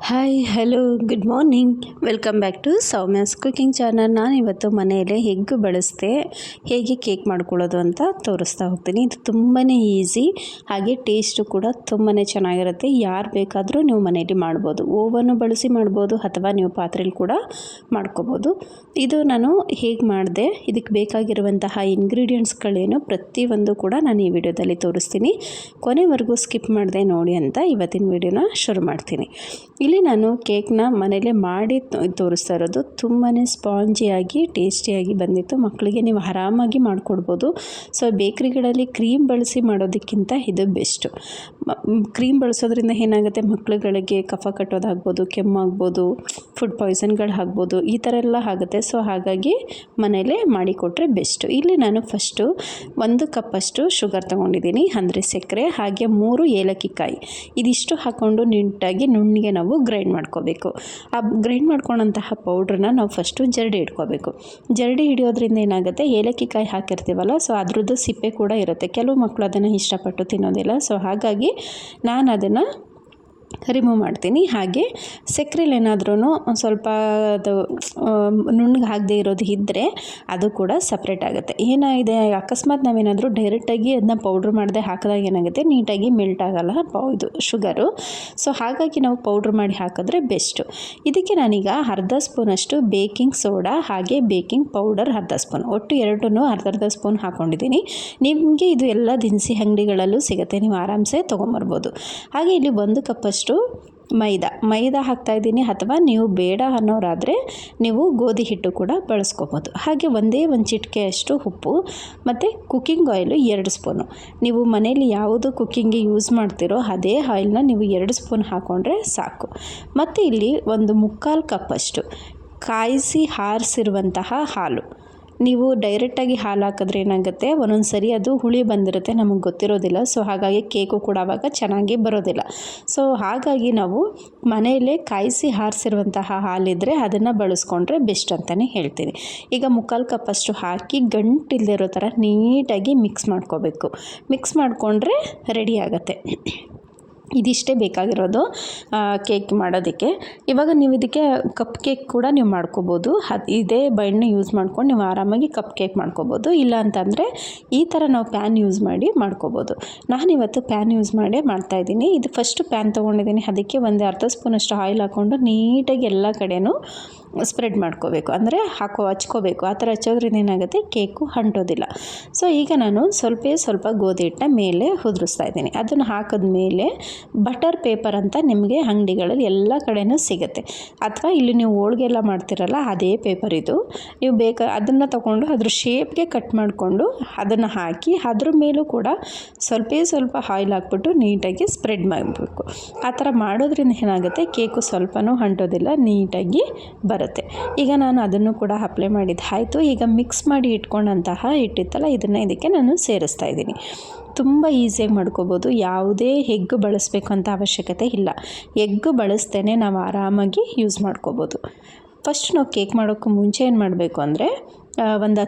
Hi hello good morning welcome back to Soumya's cooking channel. ನಾನು ಇವತ್ತು ಮನೆಯಲ್ಲೇ ಎಗ್ ಬಳಸ್ದೆ ಹೇಗೆ ಕೇಕ್ ಮಾಡ್ಕೊಳ್ಳೋದು ಅಂತ ತೋರಿಸ್ತಾ ಹೋಗ್ತೀನಿ. ಇದು ತುಂಬಾ ಈಸಿ, ಹಾಗೆ ಟೇಸ್ಟು ಕೂಡ ತುಂಬಾ ಚೆನ್ನಾಗಿರುತ್ತೆ. ಯಾರು ಬೇಕಾದರೂ ನೀವು ಮನೆಯಲ್ಲಿ ಮಾಡ್ಬೋದು, ಓವನ್ನು ಬಳಸಿ ಮಾಡ್ಬೋದು ಅಥವಾ ನೀವು ಪಾತ್ರೆಯಲ್ಲಿ ಕೂಡ ಮಾಡ್ಕೋಬೋದು. ಇದು ನಾನು ಹೇಗೆ ಮಾಡಿದೆ, ಇದಕ್ಕೆ ಬೇಕಾಗಿರುವಂತಹ ಇಂಗ್ರೀಡಿಯೆಂಟ್ಸ್ಗಳೇನು ಪ್ರತಿಯೊಂದು ಕೂಡ ನಾನು ಈ ವಿಡಿಯೋದಲ್ಲಿ ತೋರಿಸ್ತೀನಿ. ಕೊನೆವರೆಗೂ ಸ್ಕಿಪ್ ಮಾಡದೆ ನೋಡಿ ಅಂತ ಇವತ್ತಿನ ವಿಡಿಯೋನ ಶುರು ಮಾಡ್ತೀನಿ. ಇಲ್ಲಿ ನಾನು ಕೇಕ್ನ ಮನೇಲೇ ಮಾಡಿ ತೋರಿಸ್ತಾ ಇರೋದು. ತುಂಬಾ ಸ್ಪಾಂಜಿಯಾಗಿ ಟೇಸ್ಟಿಯಾಗಿ ಬಂದಿತ್ತು. ಮಕ್ಕಳಿಗೆ ನೀವು ಆರಾಮಾಗಿ ಮಾಡಿಕೊಡ್ಬೋದು. ಸೊ ಬೇಕ್ರಿಗಳಲ್ಲಿ ಕ್ರೀಮ್ ಬಳಸಿ ಮಾಡೋದಕ್ಕಿಂತ ಇದು ಬೆಸ್ಟು. ಕ್ರೀಮ್ ಬಳಸೋದ್ರಿಂದ ಏನಾಗುತ್ತೆ, ಮಕ್ಕಳುಗಳಿಗೆ ಕಫ ಕಟ್ಟೋದಾಗ್ಬೋದು, ಕೆಮ್ಮಾಗ್ಬೋದು, ಫುಡ್ ಪಾಯ್ಸನ್ಗಳು ಆಗ್ಬೋದು, ಈ ಥರ ಎಲ್ಲ ಆಗುತ್ತೆ. ಸೊ ಹಾಗಾಗಿ ಮನೇಲೇ ಮಾಡಿಕೊಟ್ರೆ ಬೆಸ್ಟು. ಇಲ್ಲಿ ನಾನು ಫಸ್ಟು 1 ಕಪ್ಪಷ್ಟು ಶುಗರ್ ತೊಗೊಂಡಿದ್ದೀನಿ, ಅಂದರೆ ಸಕ್ಕರೆ, ಹಾಗೆ 3 ಏಲಕ್ಕಿ ಕಾಯಿ, ಇದಿಷ್ಟು ಹಾಕ್ಕೊಂಡು ನೀಟಾಗಿ ನುಣ್ಣಗೆ ನಾವು ಗ್ರೈಂಡ್ ಮಾಡ್ಕೋಬೇಕು. ಆ ಗ್ರೈಂಡ್ ಮಾಡ್ಕೊಂಡಂತಹ ಪೌಡ್ರನ್ನ ನಾವು ಫಸ್ಟು ಜರಡಿ ಇಟ್ಕೋಬೇಕು. ಜರಡಿ ಹಿಡಿಯೋದ್ರಿಂದ ಏನಾಗುತ್ತೆ, ಏಲಕ್ಕಿ ಕಾಯಿ ಹಾಕಿರ್ತೀವಲ್ಲ, ಸೊ ಅದ್ರದ್ದು ಸಿಪ್ಪೆ ಕೂಡ ಇರುತ್ತೆ. ಕೆಲವು ಮಕ್ಕಳು ಅದನ್ನು ಇಷ್ಟಪಟ್ಟು ತಿನ್ನೋದಿಲ್ಲ. ಸೊ ಹಾಗಾಗಿ ನಾನು ಅದನ್ನು ರಿಮೂವ್ ಮಾಡ್ತೀನಿ. ಹಾಗೆ ಸಕ್ಕರೆಲಿ ಏನಾದ್ರೂ ಸ್ವಲ್ಪ ಅದು ನುಣ್ಣಗೆ ಆಗದೆ ಇರೋದು ಇದ್ದರೆ ಅದು ಕೂಡ ಸಪ್ರೇಟ್ ಆಗುತ್ತೆ. ಏನಾಗಿದೆ, ಅಕಸ್ಮಾತ್ ನಾವೇನಾದರೂ ಡೈರೆಕ್ಟಾಗಿ ಅದನ್ನ ಪೌಡ್ರ್ ಮಾಡದೆ ಹಾಕಿದಾಗ ಏನಾಗುತ್ತೆ, ನೀಟಾಗಿ ಮೆಲ್ಟ್ ಆಗೋಲ್ಲ ಇದು ಶುಗರು. ಸೊ ಹಾಗಾಗಿ ನಾವು ಪೌಡ್ರ್ ಮಾಡಿ ಹಾಕಿದ್ರೆ ಬೆಸ್ಟು. ಇದಕ್ಕೆ ನಾನೀಗ ಅರ್ಧ ಸ್ಪೂನಷ್ಟು ಬೇಕಿಂಗ್ ಸೋಡಾ ಹಾಗೆ ಬೇಕಿಂಗ್ ಪೌಡರ್ ಅರ್ಧ ಸ್ಪೂನ್, ಒಟ್ಟು ಎರಡನ್ನೂ ಅರ್ಧ ಸ್ಪೂನ್ ಹಾಕ್ಕೊಂಡಿದ್ದೀನಿ. ನಿಮಗೆ ಇದು ಎಲ್ಲ ದಿನಸಿ ಅಂಗಡಿಗಳಲ್ಲೂ ಸಿಗುತ್ತೆ, ನೀವು ಆರಾಮ್ಸೆ ತೊಗೊಂಬರ್ಬೋದು. ಹಾಗೆ ಇಲ್ಲಿ 1 ಕಪ್ಪಷ್ಟು ಮೈದಾ ಹಾಕ್ತಾಯಿದ್ದೀನಿ, ಅಥವಾ ನೀವು ಬೇಡ ಅನ್ನೋರಾದರೆ ನೀವು ಗೋಧಿ ಹಿಟ್ಟು ಕೂಡ ಬಳಸ್ಕೋಬೋದು. ಹಾಗೆ ಒಂದೇ ಚಿಟಿಕೆಯಷ್ಟು ಉಪ್ಪು ಮತ್ತು ಕುಕ್ಕಿಂಗ್ ಆಯಿಲು 2 ಸ್ಪೂನು. ನೀವು ಮನೇಲಿ ಯಾವುದು ಕುಕ್ಕಿಂಗ್ಗೆ ಯೂಸ್ ಮಾಡ್ತೀರೋ ಅದೇ ಆಯಿಲ್ನ ನೀವು 2 ಸ್ಪೂನ್ ಹಾಕ್ಕೊಂಡ್ರೆ ಸಾಕು. ಮತ್ತು ಇಲ್ಲಿ 1/4 ಕಪ್ಪಷ್ಟು ಕಾಯಿಸಿ ಆರಿಸಿರುವಂತಹ ಹಾಲು. ನೀವು ಡೈರೆಕ್ಟಾಗಿ ಹಾಲು ಹಾಕಿದ್ರೆ ಏನಾಗುತ್ತೆ, ಒಂದೊಂದು ಸರಿ ಅದು ಹುಳಿ ಬಂದಿರುತ್ತೆ, ನಮಗೆ ಗೊತ್ತಿರೋದಿಲ್ಲ. ಸೊ ಹಾಗಾಗಿ ಕೇಕು ಕೂಡ ಆವಾಗ ಚೆನ್ನಾಗಿ ಬರೋದಿಲ್ಲ. ಸೊ ಹಾಗಾಗಿ ನಾವು ಮನೆಯಲ್ಲೇ ಕಾಯಿಸಿ ಆರಿಸಿರುವಂತಹ ಹಾಲಿದ್ರೆ ಅದನ್ನು ಬಳಸ್ಕೊಂಡ್ರೆ ಬೆಸ್ಟ್ ಅಂತಲೇ ಹೇಳ್ತೀನಿ. ಈಗ 1/4 ಕಪ್ಪಷ್ಟು ಹಾಕಿ ಗಂಟಿಲ್ದಿರೋ ಥರ ನೀಟಾಗಿ ಮಿಕ್ಸ್ ಮಾಡ್ಕೋಬೇಕು. ಮಿಕ್ಸ್ ಮಾಡಿಕೊಂಡ್ರೆ ರೆಡಿ ಆಗುತ್ತೆ. ಇದಿಷ್ಟೇ ಬೇಕಾಗಿರೋದು ಕೇಕ್ ಮಾಡೋದಕ್ಕೆ. ಇವಾಗ ನೀವು ಇದಕ್ಕೆ ಕಪ್ ಕೇಕ್ ಕೂಡ ನೀವು ಮಾಡ್ಕೋಬೋದು. ಇದೇ ಬಣ್ಣೆ ಯೂಸ್ ಮಾಡ್ಕೊಂಡು ನೀವು ಆರಾಮಾಗಿ ಕಪ್ ಕೇಕ್ ಮಾಡ್ಕೋಬೋದು. ಇಲ್ಲ ಅಂತಂದರೆ ಈ ಥರ ನಾವು ಪ್ಯಾನ್ ಯೂಸ್ ಮಾಡಿ ಮಾಡ್ಕೋಬೋದು. ನಾನಿವತ್ತು ಪ್ಯಾನ್ ಯೂಸ್ ಮಾಡೇ ಮಾಡ್ತಾಯಿದ್ದೀನಿ. ಇದು ಫಸ್ಟು ಪ್ಯಾನ್ ತೊಗೊಂಡಿದ್ದೀನಿ, ಅದಕ್ಕೆ ಅರ್ಧ ಸ್ಪೂನಷ್ಟು ಆಯಿಲ್ ಹಾಕ್ಕೊಂಡು ನೀಟಾಗಿ ಎಲ್ಲ ಕಡೆನೂ ಸ್ಪ್ರೆಡ್ ಮಾಡ್ಕೋಬೇಕು, ಅಂದರೆ ಹಚ್ಕೋಬೇಕು. ಆ ಥರ ಹಚ್ಚೋದ್ರಿಂದ ಏನಾಗುತ್ತೆ, ಕೇಕು ಅಂಟೋದಿಲ್ಲ. ಸೊ ಈಗ ನಾನು ಸ್ವಲ್ಪ ಗೋಧಿ ಹಿಟ್ಟನ್ನ ಮೇಲೆ ಉದುರಿಸ್ತಾ ಇದ್ದೀನಿ. ಅದನ್ನು ಹಾಕಿದ್ಮೇಲೆ ಬಟರ್ ಪೇಪರ್ ಅಂತ ನಿಮಗೆ ಅಂಗಡಿಗಳಲ್ಲಿ ಎಲ್ಲ ಕಡೆನೂ ಸಿಗುತ್ತೆ, ಅಥವಾ ಇಲ್ಲಿ ನೀವು ಹೋಳ್ಗೆ ಎಲ್ಲ ಮಾಡ್ತಿರಲ್ಲ ಅದೇ ಪೇಪರ್ ಇದು. ನೀವು ಅದನ್ನು ತೊಗೊಂಡು ಅದ್ರ ಶೇಪ್ಗೆ ಕಟ್ ಮಾಡಿಕೊಂಡು ಅದನ್ನು ಹಾಕಿ ಅದ್ರ ಮೇಲೂ ಕೂಡ ಸ್ವಲ್ಪ ಆಯಿಲ್ ಹಾಕ್ಬಿಟ್ಟು ನೀಟಾಗಿ ಸ್ಪ್ರೆಡ್ ಮಾಡಬೇಕು. ಆ ಥರ ಮಾಡೋದ್ರಿಂದ ಏನಾಗುತ್ತೆ, ಕೇಕು ಸ್ವಲ್ಪನೂ ಅಂಟೋದಿಲ್ಲ, ನೀಟಾಗಿ ಬರುತ್ತೆ. ಈಗ ನಾನು ಅದನ್ನು ಕೂಡ ಅಪ್ಲೈ ಮಾಡಿದ್ದಾಯಿತು. ಈಗ ಮಿಕ್ಸ್ ಮಾಡಿ ಇಟ್ಕೊಂಡಂತಹ ಹಿಟ್ಟಿತ್ತಲ್ಲ, ಇದನ್ನು ಇದಕ್ಕೆ ನಾನು ಸೇರಿಸ್ತಾ ಇದ್ದೀನಿ. ತುಂಬ ಈಸಿಯಾಗಿ ಮಾಡ್ಕೋಬೋದು. ಯಾವುದೇ ಎಗ್ ಬಳಸಬೇಕು ಅಂತ ಅವಶ್ಯಕತೆ ಇಲ್ಲ. ಎಗ್ ಬಳಸ್ತೇನೆ ನಾವು ಆರಾಮಾಗಿ ಯೂಸ್ ಮಾಡ್ಕೋಬೋದು. ಫಸ್ಟ್ ನಾವು ಕೇಕ್ ಮಾಡೋಕ್ಕೂ ಮುಂಚೆ ಏನು ಮಾಡಬೇಕು ಅಂದರೆ, ಒಂದು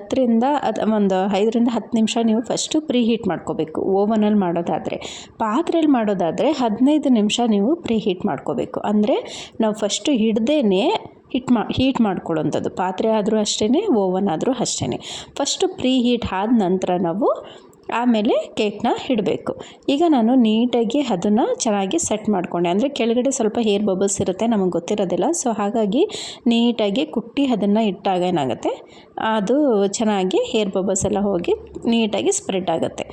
5-10 ನಿಮಿಷ ನೀವು ಫಸ್ಟು ಪ್ರೀ ಹೀಟ್ ಮಾಡ್ಕೋಬೇಕು. ಓವನಲ್ಲಿ ಮಾಡೋದಾದರೆ, ಪಾತ್ರೆಯಲ್ಲಿ ಮಾಡೋದಾದರೆ 15 ನಿಮಿಷ ನೀವು ಪ್ರೀ ಹೀಟ್ ಮಾಡ್ಕೋಬೇಕು. ಅಂದರೆ ನಾವು ಫಸ್ಟು ಹಿಡ್ದೇ ಹೀಟ್ ಮಾಡ್ಕೊಳ್ಳೋಂಥದ್ದು. ಪಾತ್ರೆ ಆದರೂ ಅಷ್ಟೇ, ಓವನ್ ಆದರೂ ಅಷ್ಟೇ. ಫಸ್ಟು ಪ್ರೀ ಹೀಟ್ ಆದ ನಂತರ ನಾವು ಆಮೇಲೆ ಕೇಕ್ನ ಇಡಬೇಕು. ಈಗ ನಾನು ನೀಟಾಗಿ ಅದನ್ನು ಚೆನ್ನಾಗಿ ಸೆಟ್ ಮಾಡಿಕೊಂಡೆ. ಅಂದರೆ ಕೆಳಗಡೆ ಸ್ವಲ್ಪ ಏರ್ ಬಬಲ್ಸ್ ಇರುತ್ತೆ, ನಮಗೆ ಗೊತ್ತಿರೋದಿಲ್ಲ. ಸೊ ಹಾಗಾಗಿ ನೀಟಾಗಿ ಕುಟ್ಟಿ ಅದನ್ನು ಇಟ್ಟಾಗ ಏನಾಗುತ್ತೆ, ಅದು ಚೆನ್ನಾಗಿ ಏರ್ ಬಬಲ್ಸ್ ಎಲ್ಲ ಹೋಗಿ ನೀಟಾಗಿ ಸ್ಪ್ರೆಡ್ ಆಗುತ್ತೆ.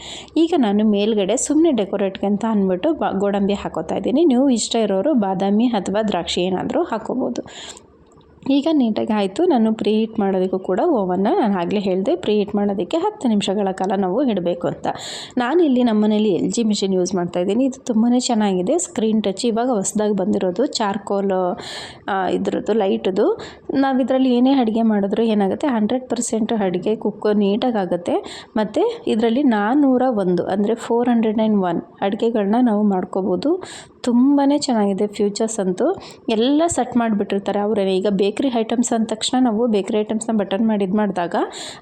ಈಗ ನಾನು ಮೇಲ್ಗಡೆ ಸುಮ್ಮನೆ ಡೆಕೋರೇಟ್ಗೆ ಅಂತ ಅಂದ್ಬಿಟ್ಟು ಗೋಡಂಬಿ ಹಾಕೋತಾ ಇದ್ದೀನಿ. ನೀವು ಇಷ್ಟ ಇರೋರು ಬಾದಾಮಿ ಅಥವಾ ದ್ರಾಕ್ಷಿ ಏನಾದರೂ ಹಾಕೋಬೋದು. ಈಗ ನೀಟಾಗಿ ಆಯಿತು. ನಾನು ಪ್ರೀ ಹೀಟ್ ಮಾಡೋದಕ್ಕೂ ಕೂಡ ಓವನ್ನ ನಾನು ಆಗಲೇ ಹೇಳಿದೆ, ಪ್ರೀ ಹೀಟ್ ಮಾಡೋದಕ್ಕೆ 10 ನಿಮಿಷಗಳ ಕಾಲ ನಾವು ಇಡಬೇಕು ಅಂತ. ನಾನಿಲ್ಲಿ ನಮ್ಮ ಮನೇಲಿ LG ಮಿಷಿನ್ ಯೂಸ್ ಮಾಡ್ತಾಯಿದ್ದೀನಿ. ಇದು ತುಂಬಾ ಚೆನ್ನಾಗಿದೆ, ಸ್ಕ್ರೀನ್ ಟಚ್. ಇವಾಗ ಹೊಸದಾಗಿ ಬಂದಿರೋದು ಚಾರ್ಕೋಲ್ ಇದ್ರದ್ದು ಲೈಟದು. ನಾವು ಇದರಲ್ಲಿ ಏನೇ ಅಡುಗೆ ಮಾಡಿದ್ರು ಏನಾಗುತ್ತೆ, 100% ಅಡುಗೆ ನೀಟಾಗಿ ಆಗುತ್ತೆ. ಮತ್ತು ಇದರಲ್ಲಿ 401 ಅಂದರೆ 401 ಅಡುಗೆಗಳನ್ನ ನಾವು ಮಾಡ್ಕೋಬೋದು. ತುಂಬಾ ಚೆನ್ನಾಗಿದೆ ಫ್ಯೂಚರ್ಸ್ ಅಂತೂ. ಎಲ್ಲ ಸೆಟ್ ಮಾಡಿಬಿಟ್ಟಿರ್ತಾರೆ ಅವರೇ. ಈಗ ಬೇಕ್ರಿ ಐಟಮ್ಸ್ ಅಂದ ತಕ್ಷಣ ನಾವು ಬೇಕ್ರಿ ಐಟಮ್ಸ್ನ ಬಟನ್ ಮಾಡಿ ಇದು ಮಾಡಿದಾಗ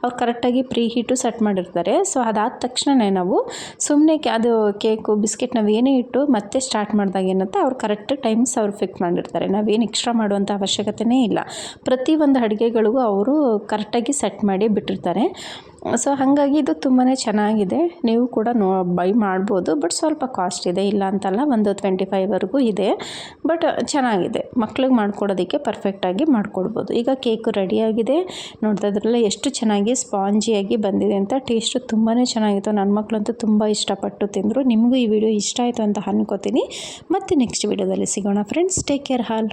ಅವ್ರು ಕರೆಕ್ಟಾಗಿ ಪ್ರೀ ಹೀಟು ಸೆಟ್ ಮಾಡಿರ್ತಾರೆ. ಸೊ ಅದಾದ ತಕ್ಷಣವೇ ನಾವು ಸುಮ್ಮನೆ ಅದು ಕೇಕು ಬಿಸ್ಕೆಟ್ ನಾವು ಏನೇ ಇಟ್ಟು ಮತ್ತೆ ಸ್ಟಾರ್ಟ್ ಮಾಡಿದಾಗ ಏನಂತ ಅವ್ರು ಕರೆಕ್ಟ್ ಟೈಮ್ಸ್ ಅವ್ರು ಫಿಕ್ಸ್ ಮಾಡಿರ್ತಾರೆ. ನಾವೇನು ಎಕ್ಸ್ಟ್ರಾ ಮಾಡುವಂಥ ಅವಶ್ಯಕತೆಯೇ ಇಲ್ಲ. ಪ್ರತಿಯೊಂದು ಅಡುಗೆಗಳಿಗೂ ಅವರು ಕರೆಕ್ಟಾಗಿ ಸೆಟ್ ಮಾಡಿ ಬಿಟ್ಟಿರ್ತಾರೆ. ಸೊ ಹಾಗಾಗಿ ಇದು ತುಂಬಾ ಚೆನ್ನಾಗಿದೆ. ನೀವು ಕೂಡ ಬೈ ಮಾಡ್ಬೋದು. ಬಟ್ ಸ್ವಲ್ಪ ಕಾಸ್ಟ್ ಇದೆ, ಇಲ್ಲ ಅಂತಲ್ಲ, ಒಂದು 25ವರೆಗೂ ಇದೆ. ಬಟ್ ಚೆನ್ನಾಗಿದೆ, ಮಕ್ಳಿಗೆ ಮಾಡ್ಕೊಡೋದಕ್ಕೆ ಪರ್ಫೆಕ್ಟಾಗಿ ಮಾಡಿಕೊಡ್ಬೋದು. ಈಗ ಕೇಕು ರೆಡಿಯಾಗಿದೆ. ನೋಡ್ತಾ ಇದ್ರಲ್ಲ ಎಷ್ಟು ಚೆನ್ನಾಗಿ ಸ್ಪಾಂಜಿಯಾಗಿ ಬಂದಿದೆ ಅಂತ. ಟೇಸ್ಟು ತುಂಬಾ ಚೆನ್ನಾಗಿತ್ತು. ನನ್ನ ಮಕ್ಕಳಂತೂ ತುಂಬ ಇಷ್ಟಪಟ್ಟು ತಿಂದರು. ನಿಮಗೂ ಈ ವಿಡಿಯೋ ಇಷ್ಟ ಆಯಿತು ಅಂತ ಅನ್ಕೋತೀನಿ. ಮತ್ತೆ ನೆಕ್ಸ್ಟ್ ವಿಡಿಯೋದಲ್ಲಿ ಸಿಗೋಣ ಫ್ರೆಂಡ್ಸ್. Take care all.